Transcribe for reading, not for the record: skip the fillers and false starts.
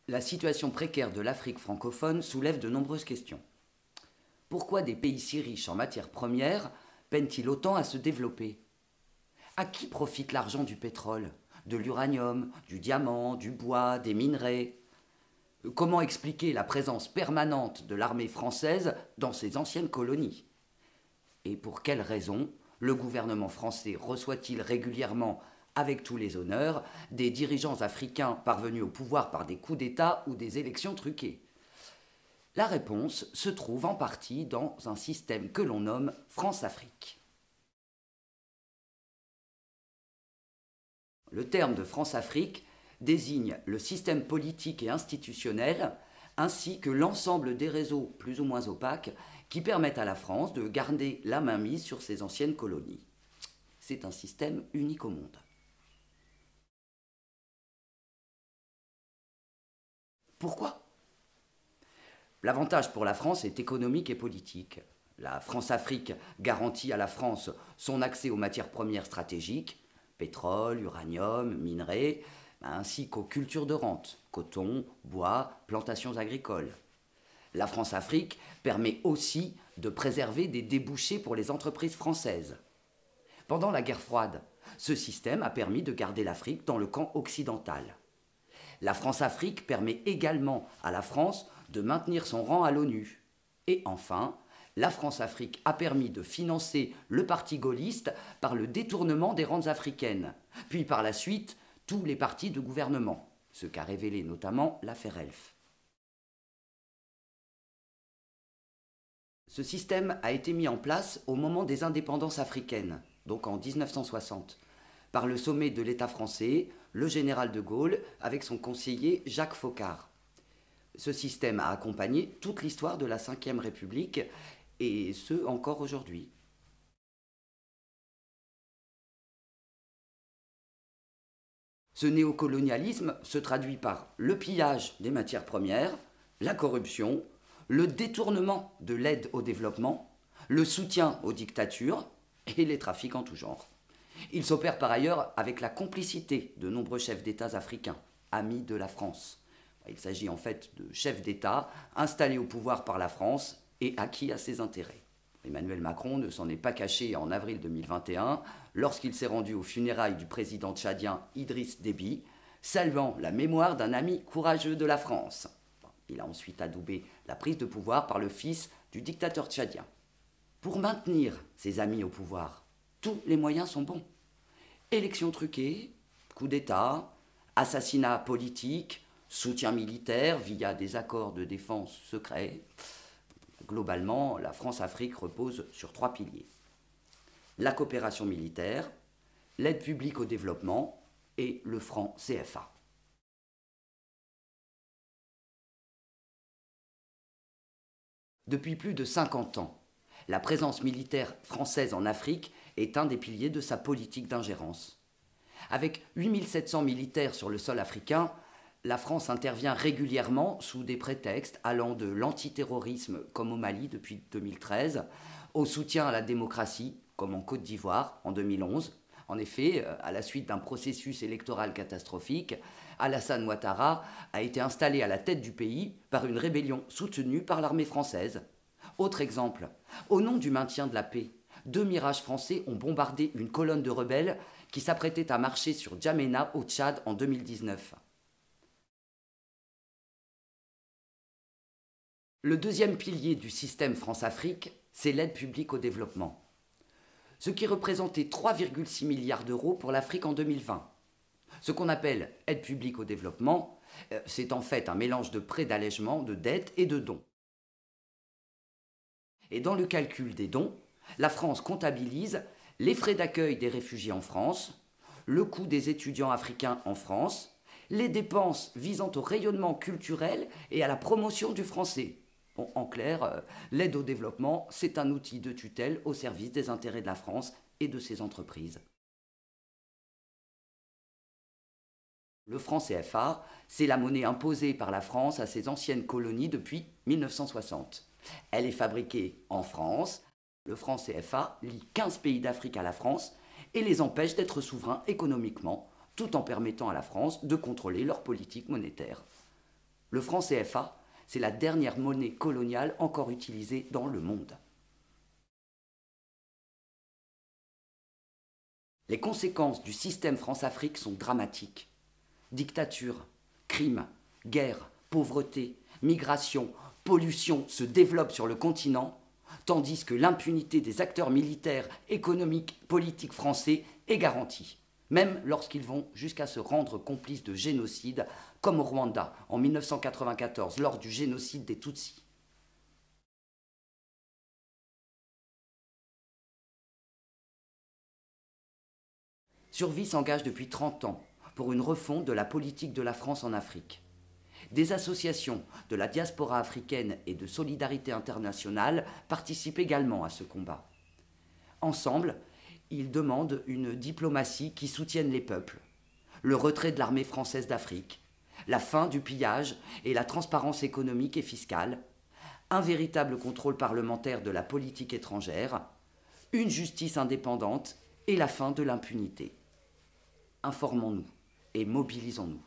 La situation précaire de l'Afrique francophone soulève de nombreuses questions. Pourquoi des pays si riches en matières premières peinent-ils autant à se développer? À qui profite l'argent du pétrole, de l'uranium, du diamant, du bois, des minerais? Comment expliquer la présence permanente de l'armée française dans ces anciennes colonies? Et pour quelles raisons le gouvernement français reçoit-il régulièrement, avec tous les honneurs, des dirigeants africains parvenus au pouvoir par des coups d'État ou des élections truquées? La réponse se trouve en partie dans un système que l'on nomme France-Afrique. Le terme de France-Afrique désigne le système politique et institutionnel ainsi que l'ensemble des réseaux plus ou moins opaques qui permettent à la France de garder la mainmise sur ses anciennes colonies. C'est un système unique au monde. Pourquoi? L'avantage pour la France est économique et politique. La France-Afrique garantit à la France son accès aux matières premières stratégiques, pétrole, uranium, minerais, ainsi qu'aux cultures de rente, coton, bois, plantations agricoles. La France-Afrique permet aussi de préserver des débouchés pour les entreprises françaises. Pendant la guerre froide, ce système a permis de garder l'Afrique dans le camp occidental. La France-Afrique permet également à la France de maintenir son rang à l'ONU. Et enfin, la France-Afrique a permis de financer le parti gaulliste par le détournement des rentes africaines, puis par la suite tous les partis de gouvernement, ce qu'a révélé notamment l'affaire Elf. Ce système a été mis en place au moment des indépendances africaines, donc en 1960, par le sommet de l'État français, le général de Gaulle, avec son conseiller Jacques Foccart. Ce système a accompagné toute l'histoire de la Ve République, et ce encore aujourd'hui. Ce néocolonialisme se traduit par le pillage des matières premières, la corruption, le détournement de l'aide au développement, le soutien aux dictatures et les trafics en tout genre. Il s'opère par ailleurs avec la complicité de nombreux chefs d'État africains, amis de la France. Il s'agit en fait de chefs d'État installés au pouvoir par la France et acquis à ses intérêts. Emmanuel Macron ne s'en est pas caché en avril 2021 lorsqu'il s'est rendu aux funérailles du président tchadien Idriss Déby, saluant la mémoire d'un ami courageux de la France. Il a ensuite adoubé la prise de pouvoir par le fils du dictateur tchadien. Pour maintenir ses amis au pouvoir, tous les moyens sont bons. Élections truquées, coup d'État, assassinat politique, soutien militaire via des accords de défense secrets. Globalement, la France-Afrique repose sur 3 piliers. La coopération militaire, l'aide publique au développement et le franc CFA. Depuis plus de 50 ans, la présence militaire française en Afrique est un des piliers de sa politique d'ingérence. Avec 8700 militaires sur le sol africain, la France intervient régulièrement sous des prétextes allant de l'antiterrorisme, comme au Mali depuis 2013, au soutien à la démocratie, comme en Côte d'Ivoire en 2011. En effet, à la suite d'un processus électoral catastrophique, Alassane Ouattara a été installé à la tête du pays par une rébellion soutenue par l'armée française. Autre exemple, au nom du maintien de la paix, 2 Mirages français ont bombardé une colonne de rebelles qui s'apprêtait à marcher sur N'Djamena au Tchad en 2019. Le deuxième pilier du système France-Afrique, c'est l'aide publique au développement, ce qui représentait 3,6 milliards d'euros pour l'Afrique en 2020. Ce qu'on appelle aide publique au développement, c'est en fait un mélange de prêts d'allègement, de dettes et de dons. Et dans le calcul des dons, la France comptabilise les frais d'accueil des réfugiés en France, le coût des étudiants africains en France, les dépenses visant au rayonnement culturel et à la promotion du français. Bon, en clair, l'aide au développement, c'est un outil de tutelle au service des intérêts de la France et de ses entreprises. Le franc CFA, c'est la monnaie imposée par la France à ses anciennes colonies depuis 1960. Elle est fabriquée en France. Le franc CFA lie 15 pays d'Afrique à la France et les empêche d'être souverains économiquement, tout en permettant à la France de contrôler leur politique monétaire. Le franc CFA, c'est la dernière monnaie coloniale encore utilisée dans le monde. Les conséquences du système France-Afrique sont dramatiques. Dictature, crimes, guerre, pauvreté, migration, pollution se développent sur le continent, tandis que l'impunité des acteurs militaires, économiques, politiques français est garantie, même lorsqu'ils vont jusqu'à se rendre complices de génocide, comme au Rwanda en 1994 lors du génocide des Tutsis. Survie s'engage depuis 30 ans pour une refonte de la politique de la France en Afrique. Des associations de la diaspora africaine et de solidarité internationale participent également à ce combat. Ensemble, ils demandent une diplomatie qui soutienne les peuples, le retrait de l'armée française d'Afrique, la fin du pillage et la transparence économique et fiscale, un véritable contrôle parlementaire de la politique étrangère, une justice indépendante et la fin de l'impunité. Informons-nous et mobilisons-nous.